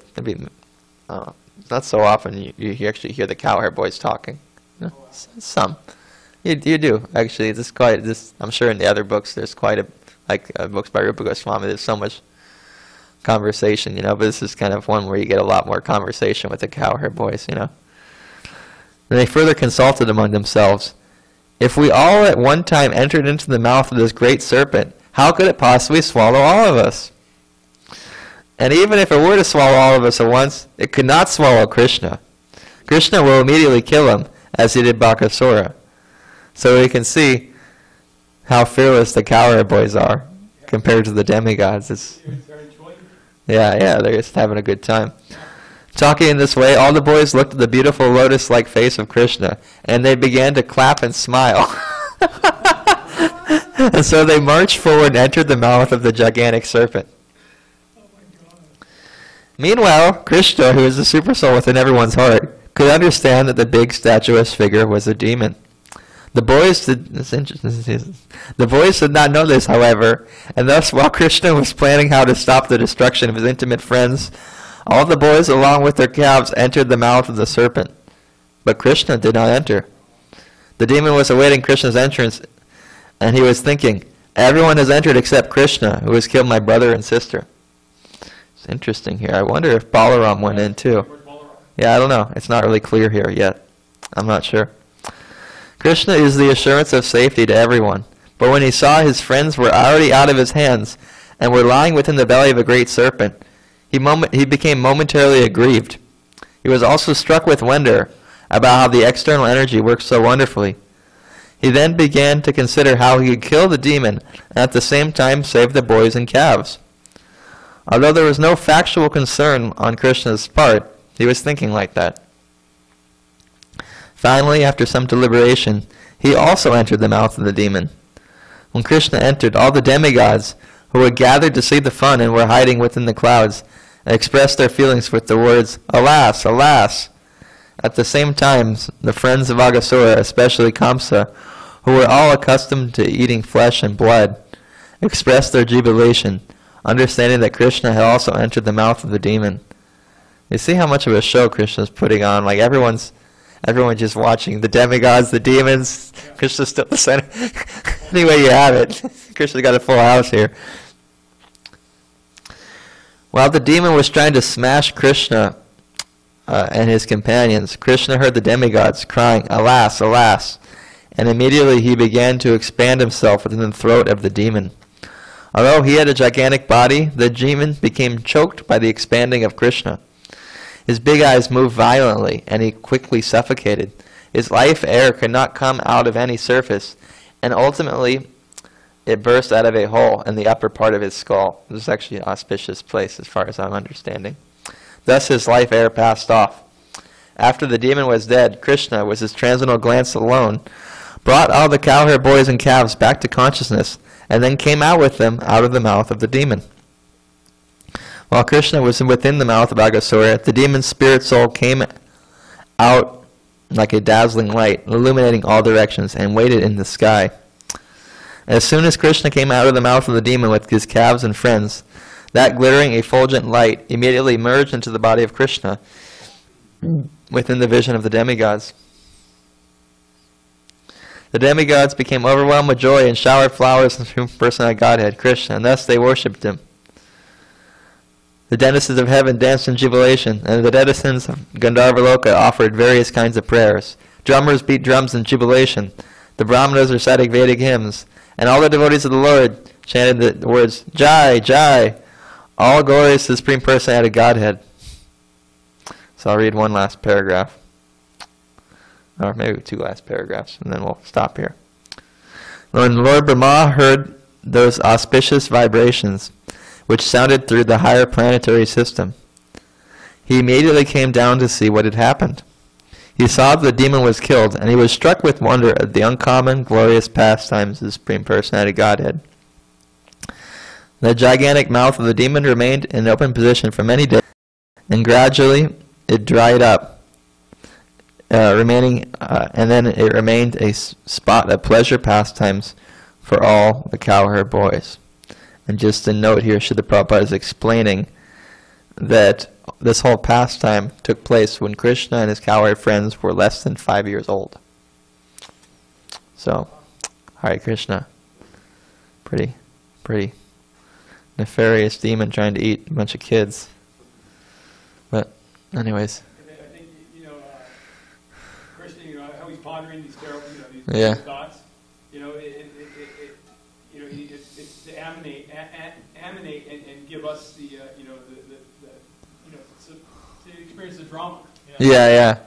not so often you actually hear the cowherd boys talking. You know, some. You do, actually. I'm sure in the other books there's quite a, like books by Rupa Goswami, there's so much conversation, you know, but this is kind of one where you get a lot more conversation with the cowherd boys, you know. And they further consulted among themselves, if we all at one time entered into the mouth of this great serpent, how could it possibly swallow all of us? And even if it were to swallow all of us at once, it could not swallow Krishna. Krishna will immediately kill him, as he did Bakasura. So we can see how fearless the cowherd boys are compared to the demigods. Yeah, they're just having a good time. Talking in this way, all the boys looked at the beautiful lotus-like face of Krishna, and they began to clap and smile. And so they marched forward and entered the mouth of the gigantic serpent. Meanwhile, Krishna, who is the super soul within everyone's heart, could understand that the big statuesque figure was a demon. The boys did not know this, however, and thus while Krishna was planning how to stop the destruction of his intimate friends, all the boys along with their calves entered the mouth of the serpent. But Krishna did not enter. The demon was awaiting Krishna's entrance, and he was thinking, everyone has entered except Krishna, who has killed my brother and sister. It's interesting here. I wonder if Balaram went in too. Yeah, I don't know. It's not really clear here yet. I'm not sure. Krishna is the assurance of safety to everyone, but when he saw his friends were already out of his hands and were lying within the belly of a great serpent, he became momentarily aggrieved. He was also struck with wonder about how the external energy works so wonderfully. He then began to consider how he could kill the demon and at the same time save the boys and calves. Although there was no factual concern on Krishna's part, he was thinking like that. Finally, after some deliberation, he also entered the mouth of the demon. When Krishna entered, all the demigods, who were gathered to see the fun and were hiding within the clouds, expressed their feelings with the words, "Alas, alas!" At the same time, the friends of Aghasura, especially Kamsa, who were all accustomed to eating flesh and blood, expressed their jubilation, understanding that Krishna had also entered the mouth of the demon. You see how much of a show Krishna's putting on, like everyone just watching, the demigods, the demons, Krishna's still the center. Anyway you have it, Krishna's got a full house here. While the demon was trying to smash Krishna and his companions, Krishna heard the demigods crying, "Alas, alas!" And immediately he began to expand himself within the throat of the demon. Although he had a gigantic body, the demon became choked by the expanding of Krishna. His big eyes moved violently, and he quickly suffocated. His life air could not come out of any surface, and ultimately it burst out of a hole in the upper part of his skull. This is actually an auspicious place as far as I'm understanding. Thus his life air passed off. After the demon was dead, Krishna, with his transcendental glance alone, brought all the cowherd boys and calves back to consciousness, and then came out with them out of the mouth of the demon. While Krishna was within the mouth of Aghasura, the demon's spirit soul came out like a dazzling light, illuminating all directions, and waited in the sky. As soon as Krishna came out of the mouth of the demon with his calves and friends, that glittering effulgent light immediately merged into the body of Krishna within the vision of the demigods. The demigods became overwhelmed with joy and showered flowers on the personality Godhead, Krishna, and thus they worshipped him. The denizens of heaven danced in jubilation, and the denizens of Gandharvaloka offered various kinds of prayers. Drummers beat drums in jubilation. The brahmanas recited Vedic hymns, and all the devotees of the Lord chanted the words, Jai, Jai, all glorious to the Supreme Personality Godhead. So I'll read one last paragraph, or maybe two last paragraphs, and then we'll stop here. When Lord Brahma heard those auspicious vibrations, which sounded through the higher planetary system, he immediately came down to see what had happened. He saw that the demon was killed, and he was struck with wonder at the uncommon, glorious pastimes of the Supreme Personality Godhead. The gigantic mouth of the demon remained in open position for many days, and gradually it dried up, and then it remained a spot of pleasure pastimes for all the cowherd boys. And just a note here, Srila Prabhupada is explaining that this whole pastime took place when Krishna and his cowherd friends were less than 5 years old. So, Hare Krishna. Pretty nefarious demon trying to eat a bunch of kids. But, anyways. I think, Krishna, how he's pondering these terrible, these Yeah. thoughts. It's to emanate and give us the, to experience the drama. Yeah.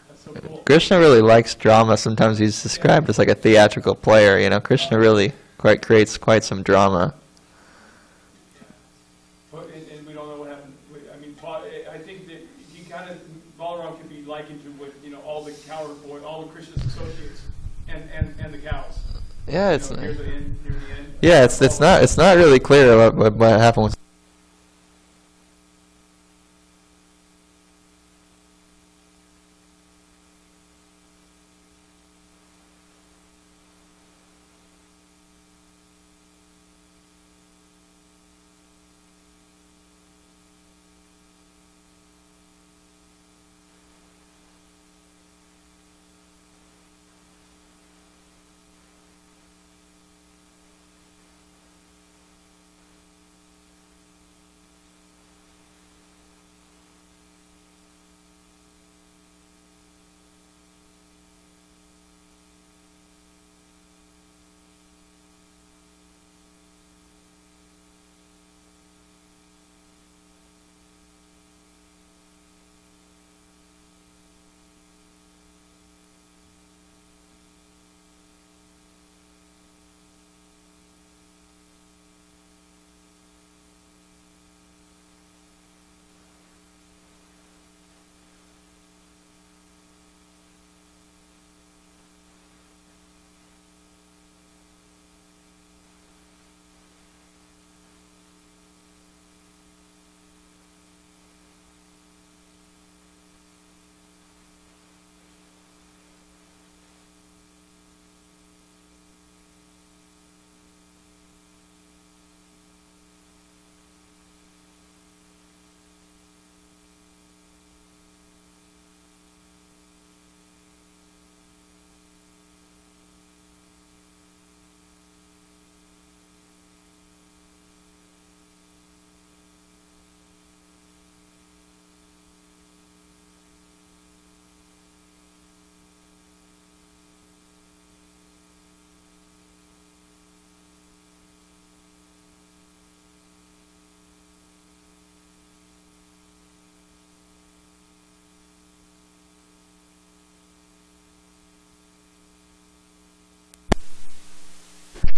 That's so cool. Krishna really likes drama. Sometimes he's described as like a theatrical player. Krishna really creates quite some drama. And we don't know what happened. I mean, I think that he kind of, Balaram could be likened to what, all the cowherd boy, all of Krishna's associates, and the cows. Yeah, it's Near the end. yeah, it's not really clear what happened with.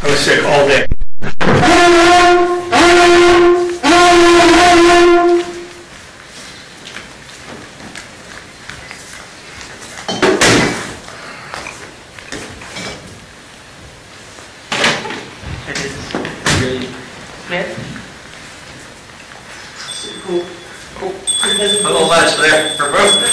I was sick all day. A little much there for Prabhu.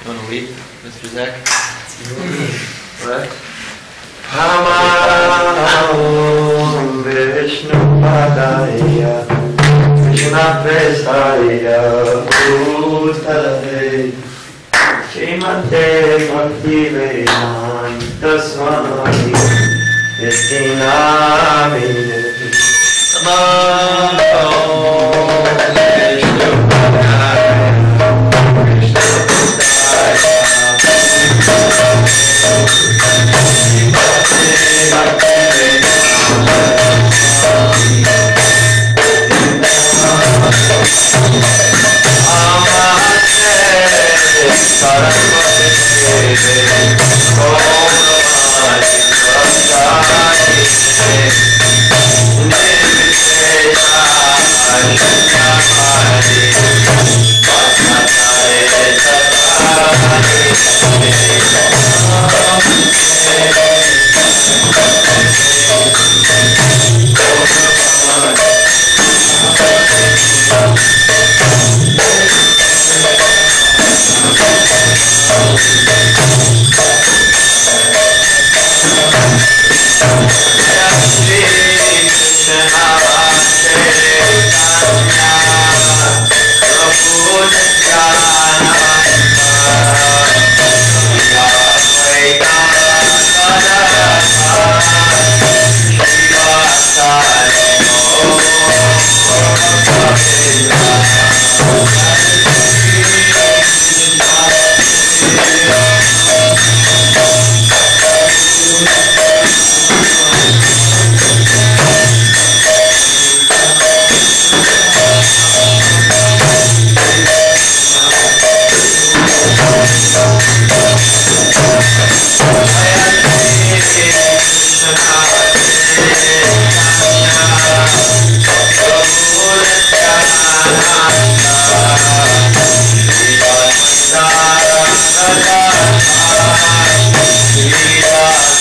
You want to lead, Mr. Zach? What? Namo Vishnu Padaya Krishna Prestaya Bhutale Srimate Bhakti Vedanta Swami Nistinamine Namo Vishnu Padaya Krishna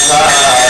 Krishna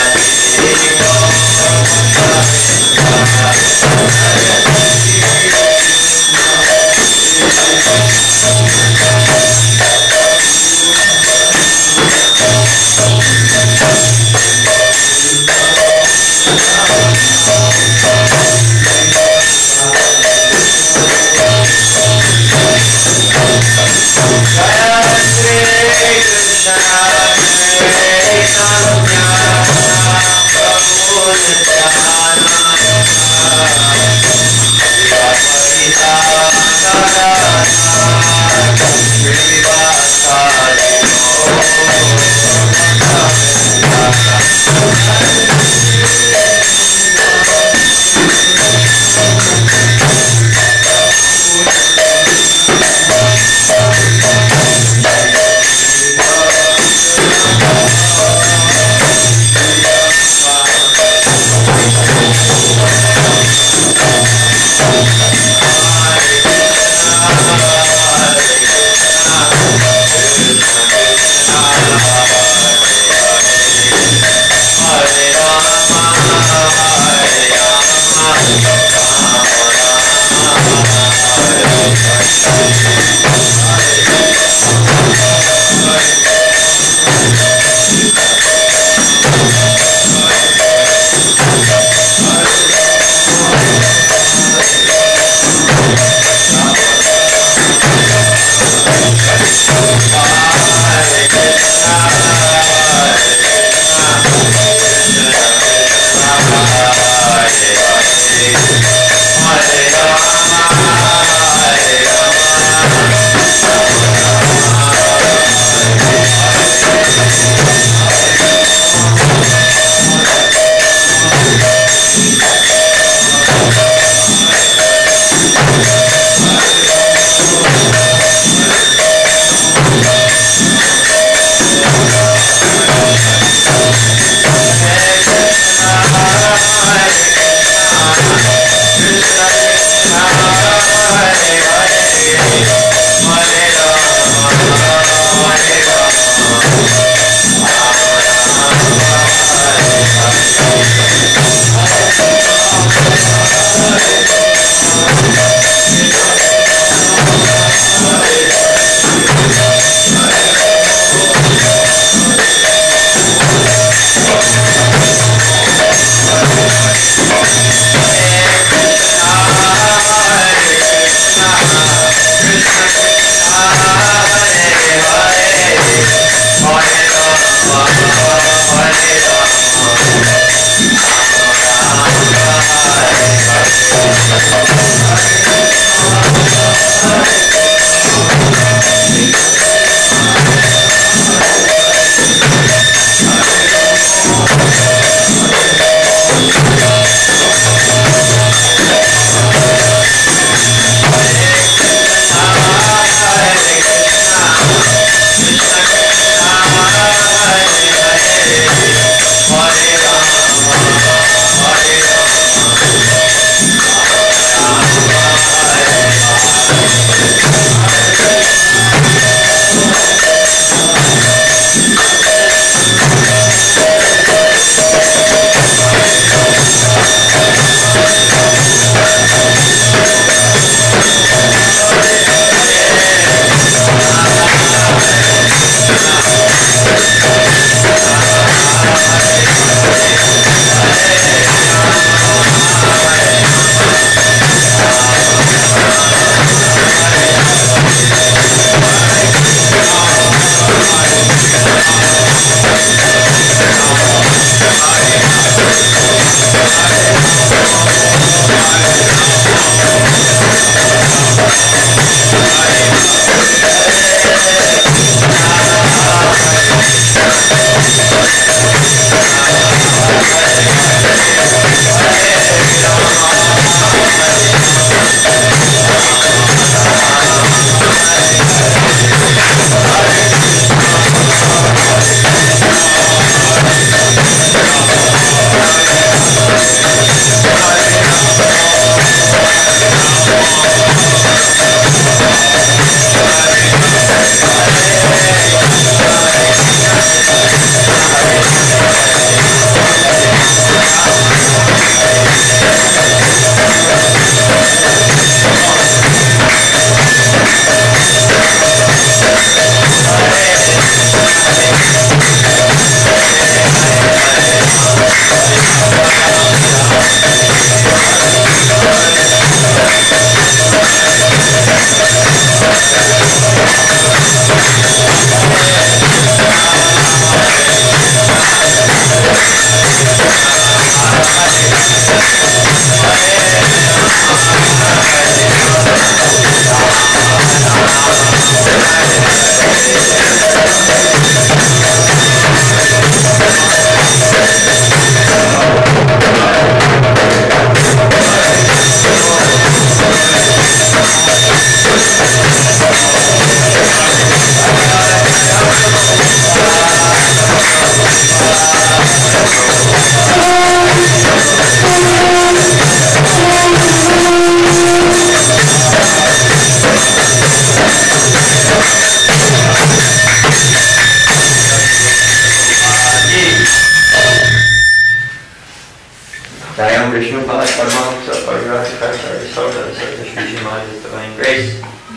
Prabhupada, Paramahamsa, Parivrajakasa, Aristotle, Sri Srimad, His Divine Grace,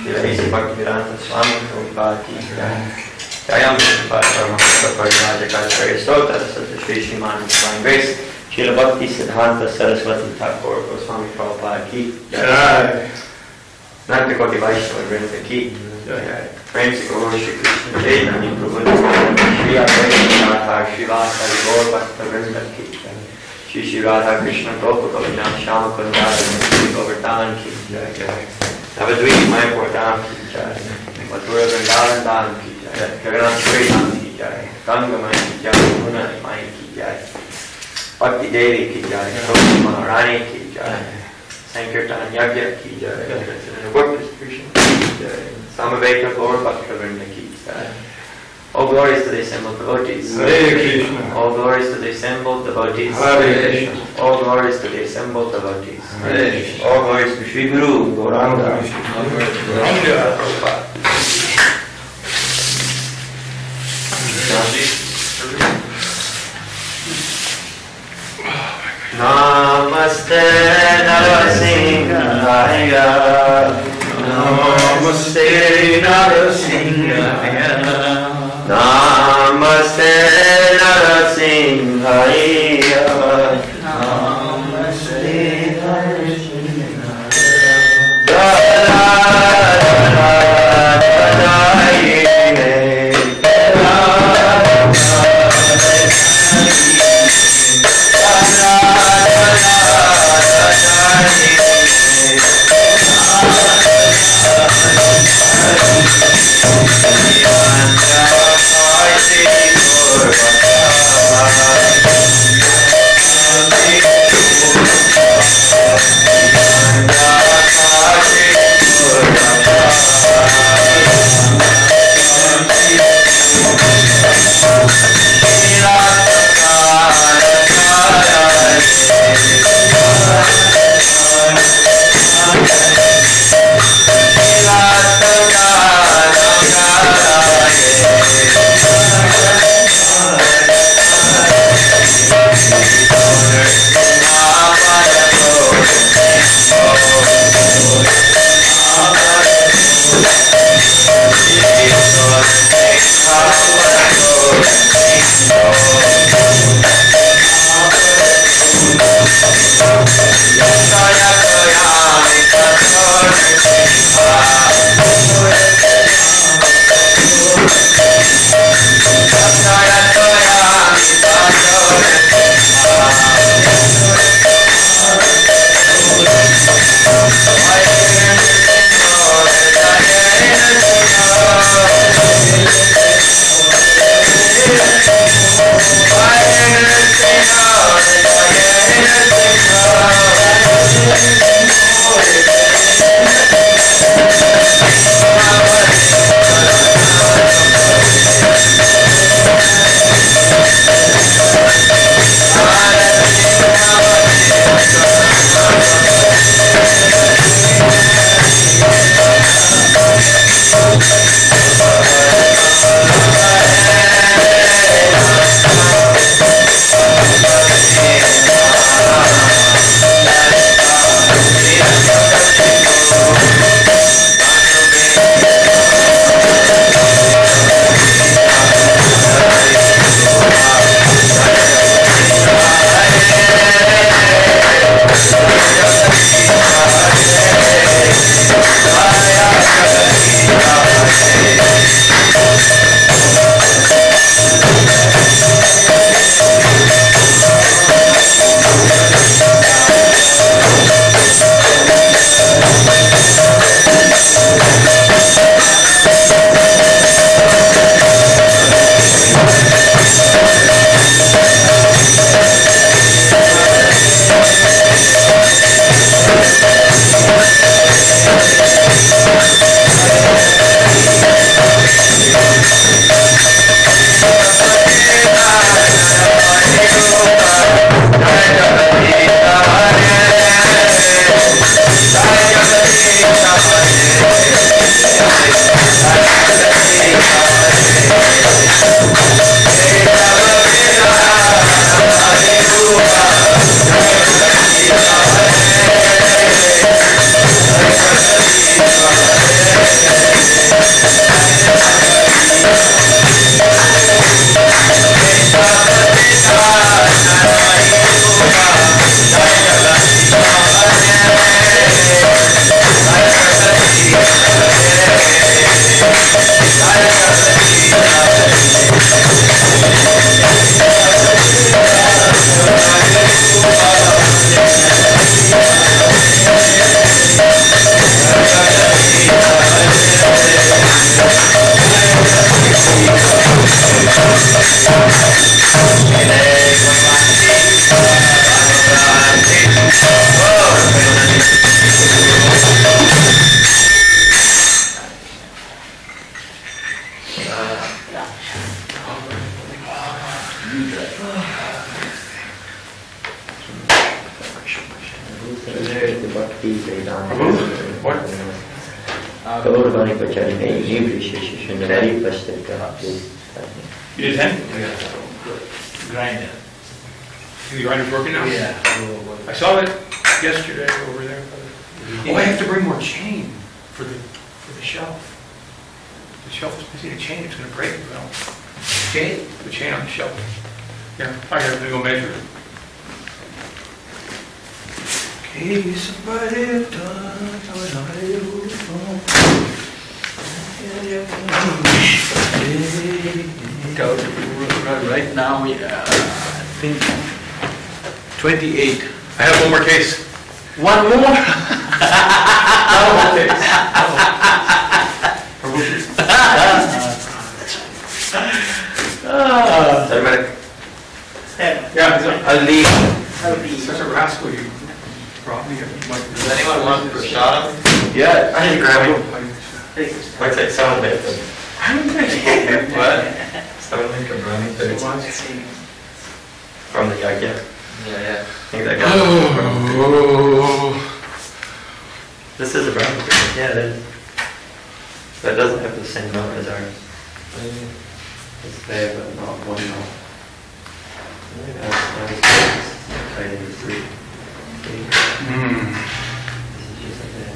Srila A.C. Bhaktivedanta Swami Prabhupada Ki Jai. Jayam Prabhupada, Paramahamsa, Parivrajakasa, Aristotle, Sri Srimad, His Divine Grace, Srila Bhakti Siddhanta Saraswati Thakur, Goswami Prabhupada Ki Jai. Nanda Koti Vaishnava Vrinda Ki Jai. Prem Se Guru Shri Krishna Chaitanya Prabhu Shri Advaita Radha Shri Vasa Gaur Bhakta Vrinda Ki Jai. Shri Shri Radha Krishna Gopa Govinam Shama Kundara Shri Govardhan Ki Jai. Navadvip Mayapur Dham Ki Jai. Mathura Vrindavan Dham Ki Jai. Jagannath Puri Dham Ki Jai. Ganga Mai Ki Jai. Muna Mai Ki Jai. Bhakti Devi Ki Jai. Roshi Maharani Ki Jai. Sankirtan Yagya Ki Jai. Workers Krishna Ki Jai. Samaveka Lord Bhakta Vrinda Ki Jai. All glories to the assembled devotees. Hare Krishna. All glories to the assembled devotees. Hare Krishna. All glories to the assembled devotees. Hare Krishna. All glories to Sri Guru Gauranga. Namaste Narasimhaya. Namaste Narasimhaya. Namaste Narasimhaya. Namaste What? Gaurvani Pacharine, Nivrishish, and the very first day. You did 10? Grinder. The grinder's working now? Yeah. I saw it yesterday over there. Oh, I have to bring more chain for the shelf. The shelf is missing a chain, it's gonna break. Well, Chain? the chain on the shelf. Yeah, I have to go measure it. Okay, somebody Right now, I think 28. I have one more case. One more? One more case. Yeah, I'll leave. such a rascal you brought me. Does anyone want prashadam? Yeah. Hasyagrammy. Might take some of it, but... What? Someone make a brownie from the yagya. Yeah. I think that got This is a brownie. Yeah, it is. But it doesn't have the same note as ours. It's there, but not one note. This is just like that.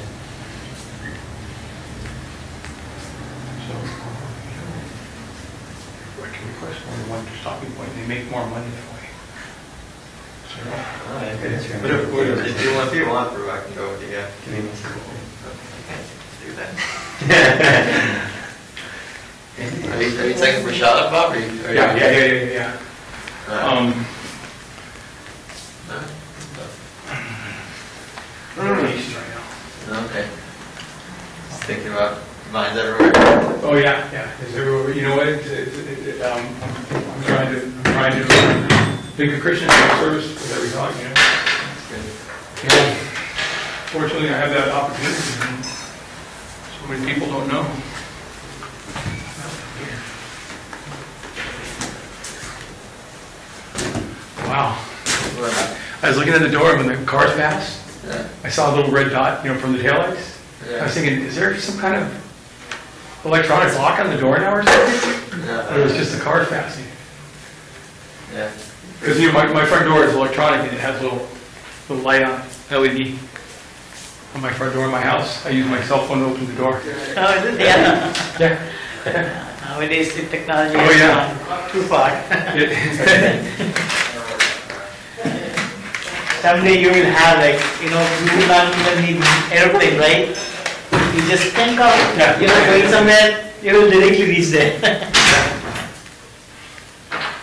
I can request only one stopping point, they make more money that way. But if you want, Prabhu, I can go with you. Yeah. Give me my second. Do that. Are you taking prashadam, Bob? Yeah. East right now. Okay. Just thinking about mines everywhere. Oh yeah. It's everywhere. You know what? I'm trying to think of Krishna in service with every thought. You know. That's good. Yeah. Fortunately, I have that opportunity. So many people don't know. Wow. I was looking at the door when the cars passed. Yeah. I saw a little red dot, from the taillights. I was thinking, is there some kind of electronic lock on the door now or something? Or it was just the cars passing? Yeah. Because my front door is electronic and it has a little light on LED on my front door of my house. I use my cell phone to open the door. Oh, is it? Yeah. Yeah. Nowadays the technology Oh, is yeah. gone too far. Someday you will have you will not even need aeroplane, right? You just think of, going somewhere, you will directly reach there.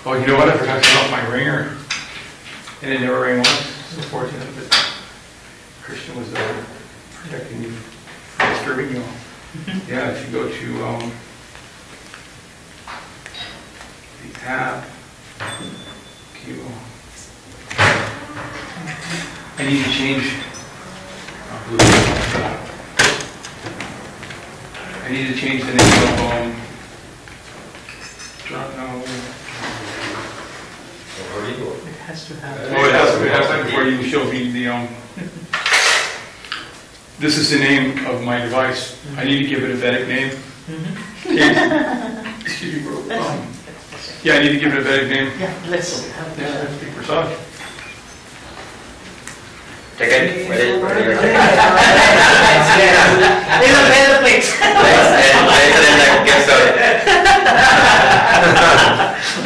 Oh, you know what? I forgot to turn off my ringer. And it never rang once. So fortunate that Krishna was there protecting me from disturbing you all. Yeah, if you go to the app, I need to change. I need to change the name of It has to happen. Oh, it has to before you show me the This is the name of my device. I need to give it a Vedic name. Excuse me, bro. Yeah, I need to give it a Vedic name. Yeah, let's have Yeah, speak for Saj. Take it. Where is There's a better place.